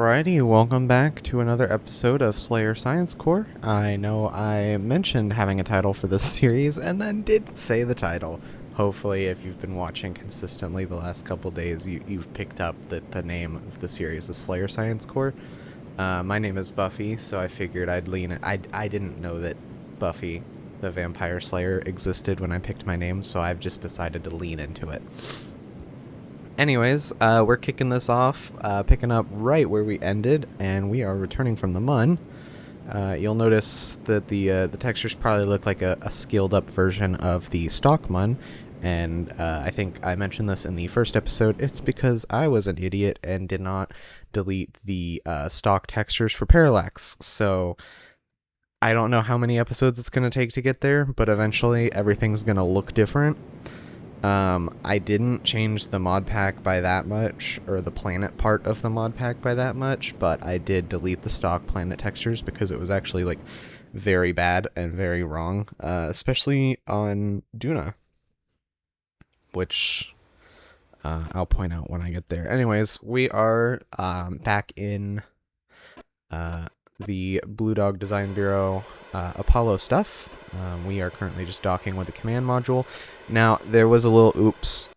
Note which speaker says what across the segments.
Speaker 1: Alrighty, welcome back to another episode of Slayer Science Core. I know I mentioned having a title for this series and then didn't say the title. Hopefully, if you've been watching consistently the last couple days, you've picked up that the name of the series is Slayer Science Core. My name is Buffy, so I figured I'd lean it. I didn't know that Buffy, the Vampire Slayer, existed when I picked my name, so I've just decided to lean into it. Anyways, we're kicking this off, picking up right where we ended, and we are returning from the Mun. You'll notice that the textures probably look like a scaled up version of the stock Mun, and I think I mentioned this in the first episode. It's because I was an idiot and did not delete the stock textures for Parallax, so I don't know how many episodes it's going to take to get there, but eventually everything's going to look different. I didn't change the mod pack by that much, or the planet part of the mod pack by that much, but I did delete the stock planet textures because it was actually, like, very bad and very wrong, especially on Duna, which I'll point out when I get there. Anyways, we are back in the Blue Dog Design Bureau Apollo stuff. We are currently just docking with the command module. Now, there was a little oops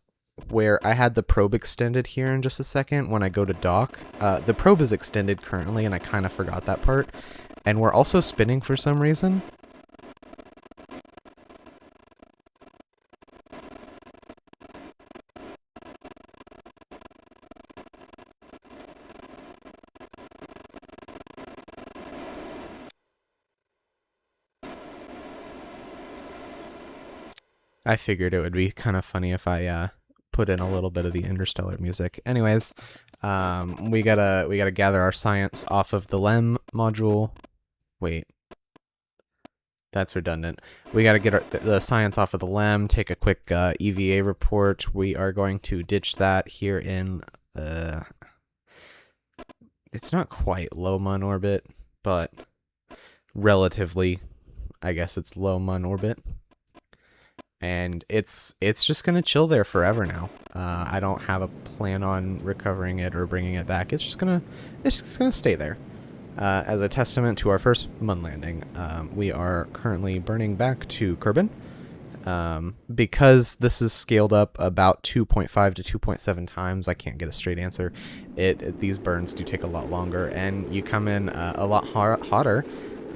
Speaker 1: where I had the probe extended here in just a second when I go to dock. The probe is extended currently, and I kind of forgot that part. And we're also spinning for some reason. I figured it would be kind of funny if I put in a little bit of the interstellar music. Anyways, we gotta gather our science off of the LEM module. Wait, that's redundant. We gotta get the science off of the LEM. Take a quick EVA report. We are going to ditch that here in it's not quite low Mun orbit, but relatively, I guess it's low Mun orbit. And it's just gonna chill there forever now. I don't have a plan on recovering it or bringing it back. It's just gonna stay there. As a testament to our first Mun landing, we are currently burning back to Kerbin. Because this is scaled up about 2.5 to 2.7 times. I can't get a straight answer. These burns do take a lot longer, and you come in a lot hotter.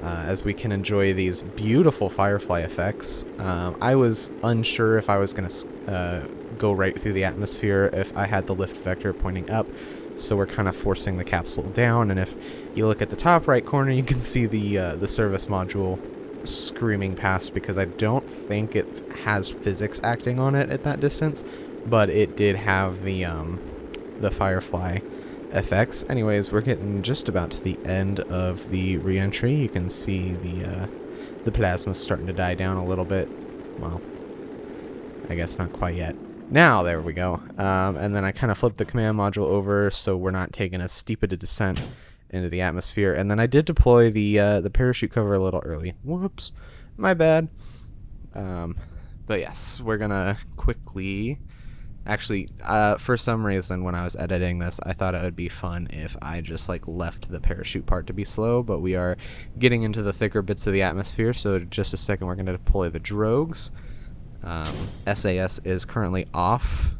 Speaker 1: As we can enjoy these beautiful firefly effects. I was unsure if I was going to go right through the atmosphere if I had the lift vector pointing up, so we're kind of forcing the capsule down, and if you look at the top right corner, you can see the service module screaming past because I don't think it has physics acting on it at that distance, but it did have the firefly effects. Anyways, we're getting just about to the end of the re-entry. You can see the plasma's starting to die down a little bit. Well, I guess not quite yet. Now, there we go. And then I kind of flipped the command module over so we're not taking as steep a descent into the atmosphere. And then I did deploy the parachute cover a little early. Whoops, my bad. But yes, we're gonna quickly... Actually, for some reason, when I was editing this, I thought it would be fun if I just, like, left the parachute part to be slow, but we are getting into the thicker bits of the atmosphere, so in just a second we're going to deploy the drogues. SAS is currently off,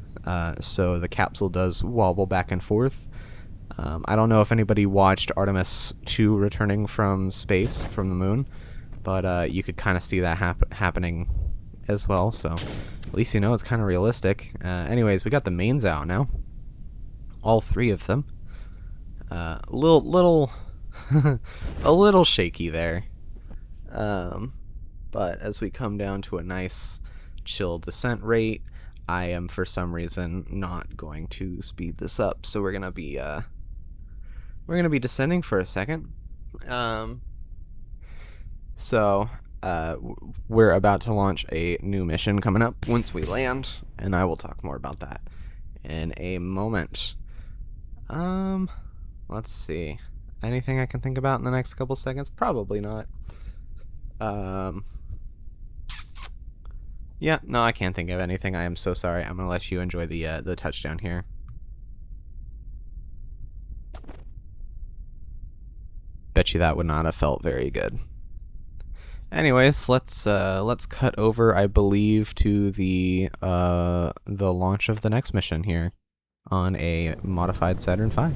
Speaker 1: so the capsule does wobble back and forth. I don't know if anybody watched Artemis 2 returning from space, from the moon, but you could kind of see that happening as well, so at least you know it's kind of realistic. Anyways, we got the mains out now, all three of them. Little a little shaky there, but as we come down to a nice chill descent rate, I am for some reason not going to speed this up, so we're gonna be descending for a second. We're about to launch a new mission coming up once we land, and I will talk more about that in a moment. Let's see. Anything I can think about in the next couple seconds? Probably not. Yeah, no, I can't think of anything. I am so sorry. I'm gonna let you enjoy the touchdown here. bet you that would not have felt very good. Anyways, let's cut over, I believe, to the launch of the next mission here on a modified Saturn V.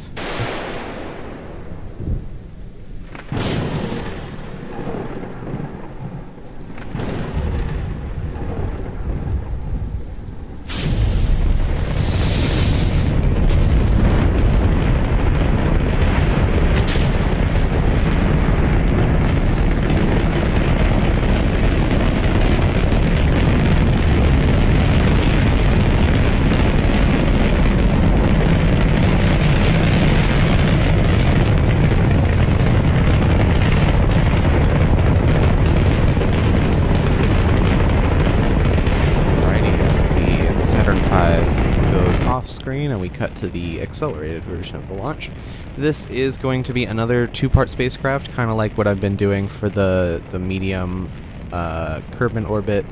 Speaker 1: Screen and we cut to the accelerated version of the launch. This is going to be another two-part spacecraft, kind of like what I've been doing for the medium Kerbin orbit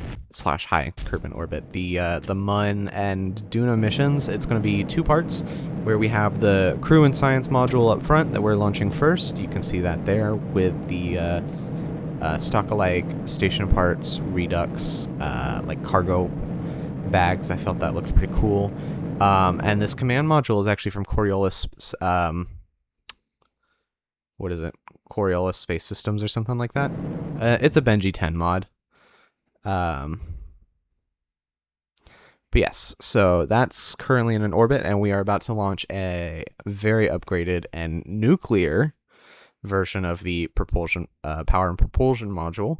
Speaker 1: / high Kerbin orbit, the Mun and Duna missions. It's going to be two parts where we have the crew and science module up front that we're launching first. You can see that there with the stock-alike station parts, redux, like cargo bags. I felt that looked pretty cool. And this command module is actually from Coriolis, what is it? Coriolis Space Systems or something like that. It's a Benji 10 mod. But yes, so that's currently in an orbit, and we are about to launch a very upgraded and nuclear version of the propulsion, power and propulsion module,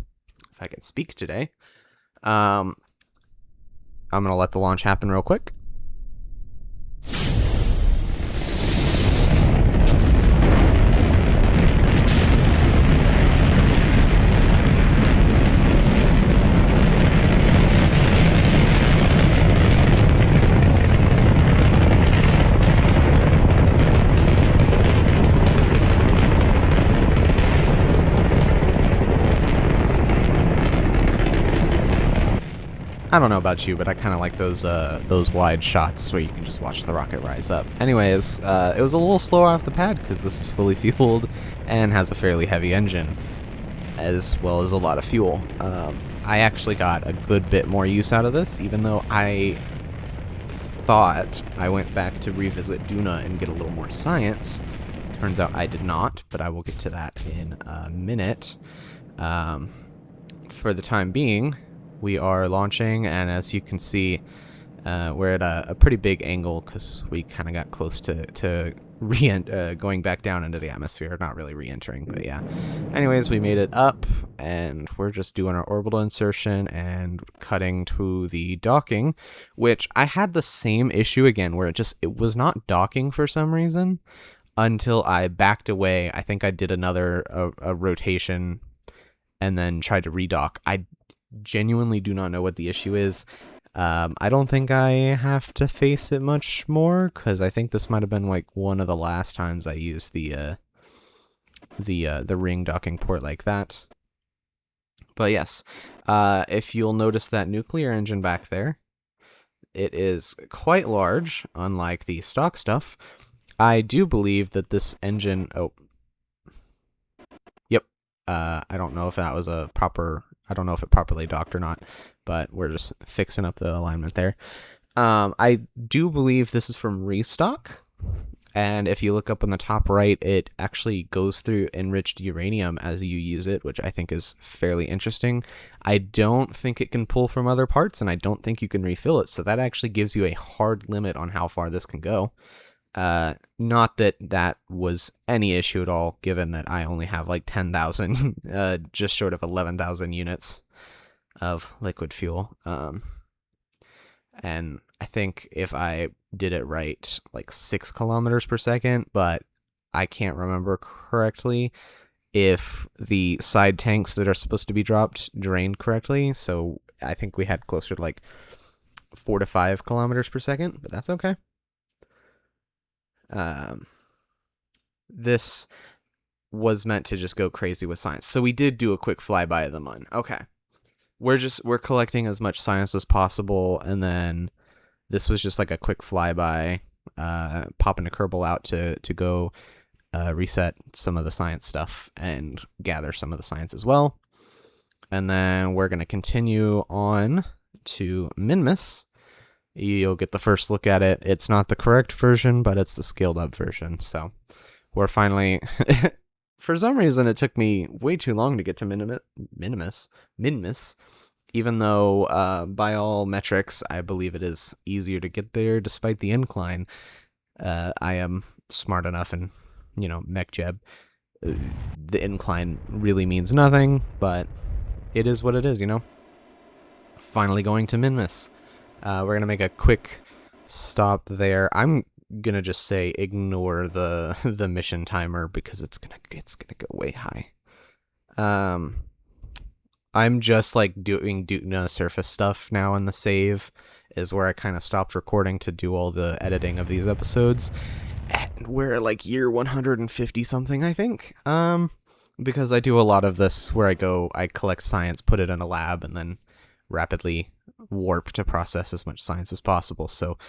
Speaker 1: if I can speak today. I'm going to let the launch happen real quick. I don't know about you, but I kind of like those wide shots where you can just watch the rocket rise up. Anyways, it was a little slower off the pad because this is fully fueled and has a fairly heavy engine, as well as a lot of fuel. I actually got a good bit more use out of this, even though I thought I went back to revisit Duna and get a little more science. Turns out I did not, but I will get to that in a minute. For the time being, we are launching, and as you can see, we're at a pretty big angle because we kind of got close to going back down into the atmosphere. Not really re-entering, but yeah. Anyways, we made it up, and we're just doing our orbital insertion and cutting to the docking, which I had the same issue again, where it was not docking for some reason until I backed away. I think I did another rotation and then tried to redock. I genuinely do not know what the issue is. I don't think I have to face it much more, because I think this might have been like one of the last times I used the ring docking port like that. But yes, if you'll notice that nuclear engine back there, it is quite large, unlike the stock stuff. I do believe that this engine... Oh. Yep. I don't know if that was a proper... I don't know if it properly docked or not, but we're just fixing up the alignment there. I do believe this is from restock, and if you look up on the top right, it actually goes through enriched uranium as you use it, which I think is fairly interesting. I don't think it can pull from other parts, and I don't think you can refill it, so that actually gives you a hard limit on how far this can go. Not that that was any issue at all, given that I only have like 10,000, just short of 11,000 units of liquid fuel. And I think if I did it right, like 6 kilometers per second, but I can't remember correctly if the side tanks that are supposed to be dropped drained correctly. So I think we had closer to like 4 to 5 kilometers per second, but that's okay. This was meant to just go crazy with science. So we did do a quick flyby of the Mun. Okay. We're collecting as much science as possible, and then this was just like a quick flyby, popping a Kerbal out to go reset some of the science stuff and gather some of the science as well. And then we're going to continue on to Minmus. You'll get the first look at it. It's not the correct version, but it's the scaled up version. So we're finally... For some reason, it took me way too long to get to Minmus, even though by all metrics, I believe it is easier to get there despite the incline. I am smart enough and, MechJeb. The incline really means nothing, but it is what it is, Finally going to Minmus. We're going to make a quick stop there. I'm going to just say ignore the mission timer because it's going to go way high. I'm just like doing Dutna surface stuff now in the save is where I kind of stopped recording to do all the editing of these episodes. And we're like year 150 something, I think. Because I do a lot of this where I collect science, put it in a lab, and then rapidly warp to process as much science as possible. So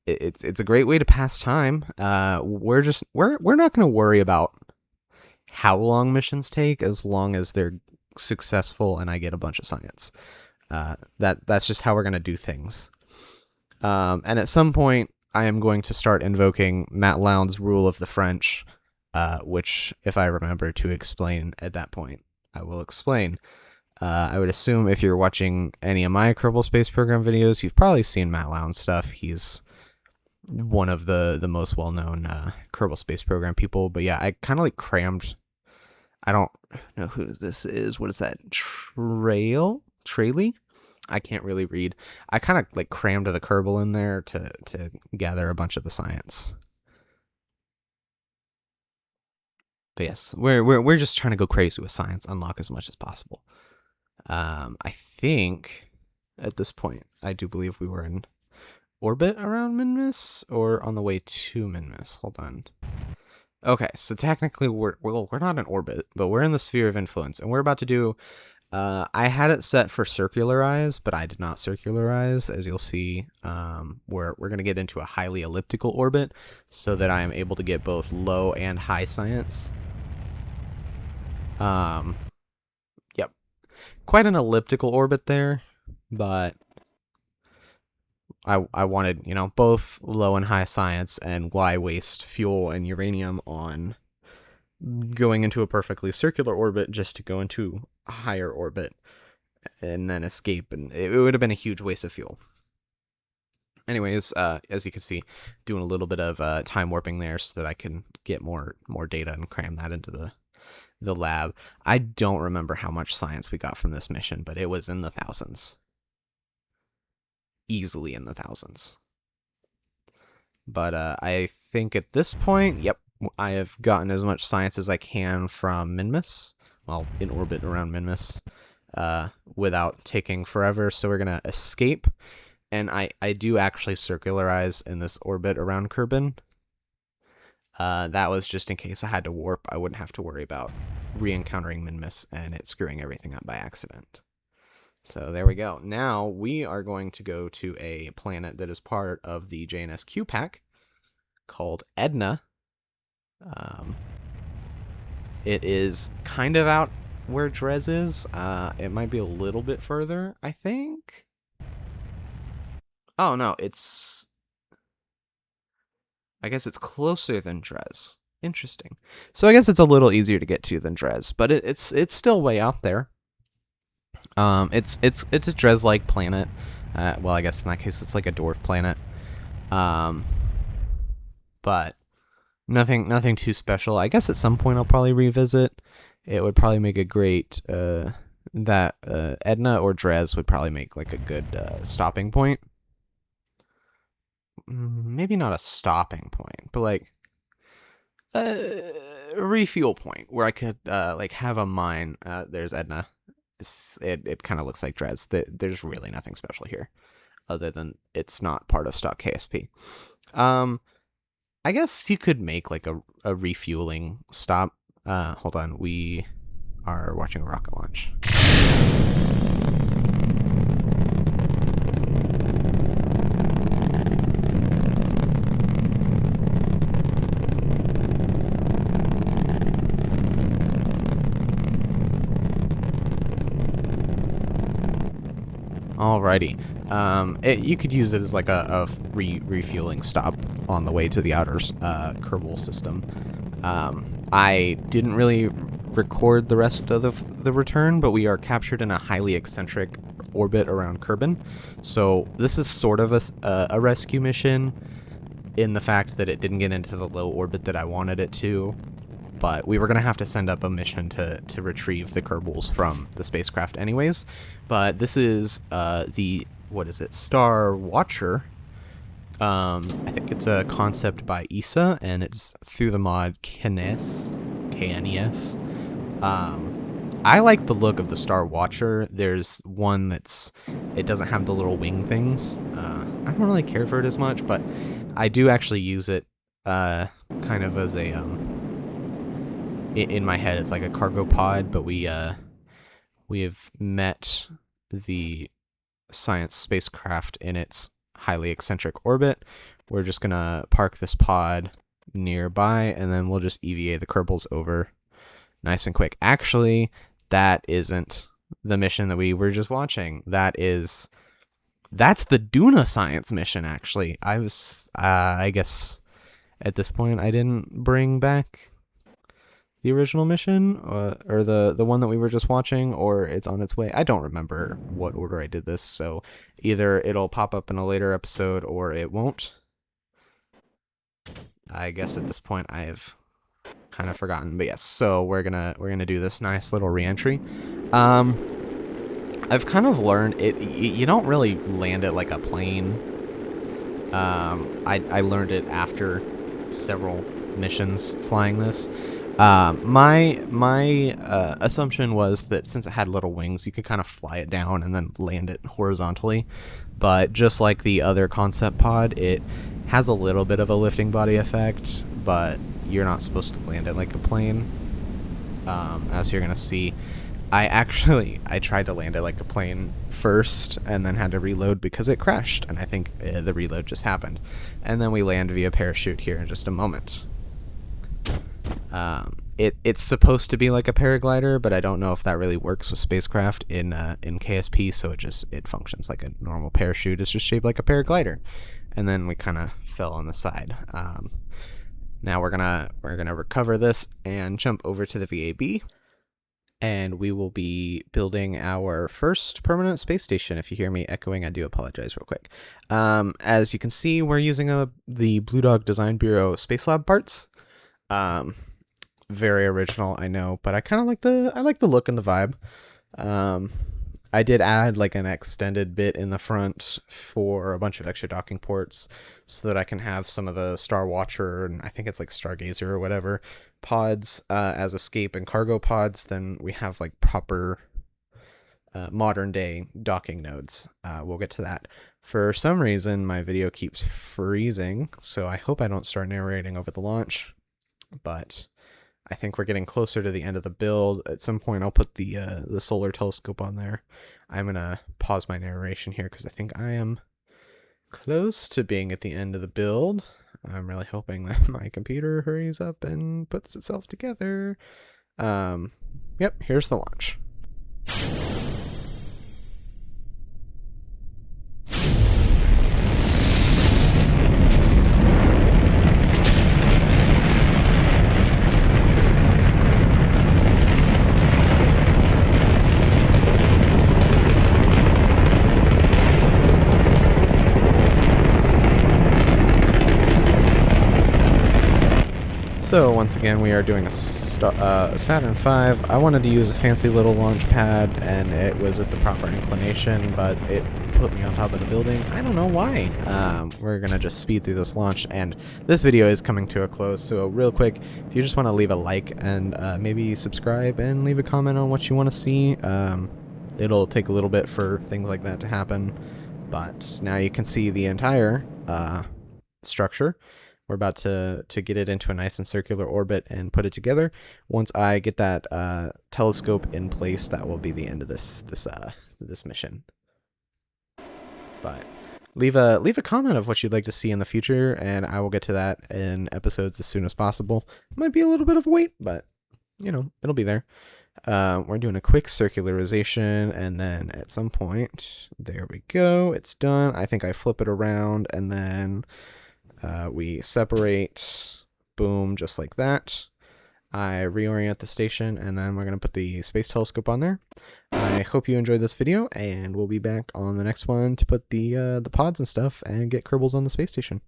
Speaker 1: it's a great way to pass time. We're not going to worry about how long missions take as long as they're successful and I get a bunch of science. That's just how we're going to do things. And at some point, I am going to start invoking Matt Lowndes' rule of the French, which, if I remember to explain at that point, I will explain. I would assume if you're watching any of my Kerbal Space Program videos, you've probably seen Matt Lowndes' stuff. He's one of the most well-known Kerbal Space Program people. But yeah, I kind of like crammed... I don't know who this is. What is that? Trailey? I can't really read. I kind of like crammed the Kerbal in there to gather a bunch of the science. But yes, we're just trying to go crazy with science, unlock as much as possible. I think at this point, I do believe we were in orbit around Minmus or on the way to Minmus. Hold on. Okay, so technically we're not in orbit, but we're in the sphere of influence, and we're about to do. I had it set for circularize, but I did not circularize, as you'll see. We're gonna get into a highly elliptical orbit, so that I am able to get both low and high science. Yep, quite an elliptical orbit there, but I wanted, both low and high science, and why waste fuel and uranium on going into a perfectly circular orbit just to go into a higher orbit and then escape, and it would have been a huge waste of fuel. Anyways, as you can see, doing a little bit of time warping there so that I can get more data and cram that into the lab. I don't remember how much science we got from this mission, but it was in the thousands. Easily in the thousands. But I think at this point, yep, I have gotten as much science as I can from Minmus, well, in orbit around Minmus, without taking forever. So we're gonna escape, and I do actually circularize in this orbit around Kerbin. That was just in case I had to warp. I wouldn't have to worry about re-encountering Minmus and it screwing everything up by accident. So there we go. Now we are going to go to a planet that is part of the JNSQ pack called Edna. It is kind of out where Drez is. It might be a little bit further, I think. Oh, no, I guess it's closer than Drez. Interesting. So I guess it's a little easier to get to than Drez, but it's still way out there. It's a Drez-like planet. Well, I guess in that case it's like a dwarf planet. But nothing too special. I guess at some point I'll probably revisit. It would probably make a great Edna or Drez would probably make like a good stopping point. Maybe not a stopping point, but like a refuel point where I could like have a mine. There's Edna. It kind of looks like Drez. There's really nothing special here, other than it's not part of stock KSP. I guess you could make like a refueling stop. Hold on, we are watching a rocket launch. Alrighty. You could use it as like a refueling stop on the way to the outer Kerbal system. I didn't really record the rest of the return, but we are captured in a highly eccentric orbit around Kerbin. So this is sort of a rescue mission in the fact that it didn't get into the low orbit that I wanted it to. But we were going to have to send up a mission to retrieve the Kerbals from the spacecraft anyways. But this is Star Watcher. I think it's a concept by ESA, and it's through the mod KNES. KNES. I like the look of the Star Watcher. There's one it doesn't have the little wing things. I don't really care for it as much, but I do actually use it kind of as a in my head it's like a cargo pod, but we have met the science spacecraft in its highly eccentric orbit. We're just gonna park this pod nearby, and then we'll just EVA the Kerbals over nice and quick. Actually, that isn't the mission that we were just watching. That's the Duna science mission, actually. I guess at this point I didn't bring back the original mission, or the one that we were just watching, or it's on its way. I don't remember what order I did this, so either it'll pop up in a later episode or it won't. I guess at this point I've kind of forgotten, but yes. So we're gonna do this nice little reentry. I've kind of learned you don't really land it like a plane. I learned it after several missions flying this. My assumption was that since it had little wings, you could kind of fly it down and then land it horizontally. But just like the other concept pod, it has a little bit of a lifting body effect, but you're not supposed to land it like a plane. As you're gonna see, I tried to land it like a plane first and then had to reload because it crashed, and I think the reload just happened. And then we land via parachute here in just a moment. It's supposed to be like a paraglider, but I don't know if that really works with spacecraft in KSP, so it functions like a normal parachute. It's just shaped like a paraglider. And then we kind of fell on the side. Now we're gonna recover this and jump over to the VAB, and we will be building our first permanent space station. If you hear me echoing, I do apologize real quick. As you can see, we're using the Blue Dog Design Bureau Space Lab parts. Very original, I know, but I kind of like the look and the vibe. I did add like an extended bit in the front for a bunch of extra docking ports so that I can have some of the Star Watcher, and I think it's like Stargazer or whatever, pods as escape and cargo pods. Then we have like proper modern day docking nodes. We'll get to that. For some reason, my video keeps freezing, so I hope I don't start narrating over the launch, but I think we're getting closer to the end of the build. At some point, I'll put the solar telescope on there. I'm going to pause my narration here because I think I am close to being at the end of the build. I'm really hoping that my computer hurries up and puts itself together. Yep, here's the launch. So once again, we are doing a Saturn V. I wanted to use a fancy little launch pad, and it was at the proper inclination, but it put me on top of the building. I don't know why. We're going to just speed through this launch, and this video is coming to a close, so real quick, if you just want to leave a like and maybe subscribe and leave a comment on what you want to see, it'll take a little bit for things like that to happen, but now you can see the entire structure. We're about to get it into a nice and circular orbit and put it together. Once I get that telescope in place, that will be the end of this mission. But leave a comment of what you'd like to see in the future, and I will get to that in episodes as soon as possible. It might be a little bit of a wait, but you know, it'll be there. We're doing a quick circularization, and then at some point, there we go, it's done. I think I flip it around, and then we separate, boom, just like that. I reorient the station, and then we're going to put the space telescope on there. I hope you enjoyed this video, and we'll be back on the next one to put the pods and stuff and get Kerbals on the space station.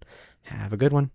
Speaker 1: Have a good one.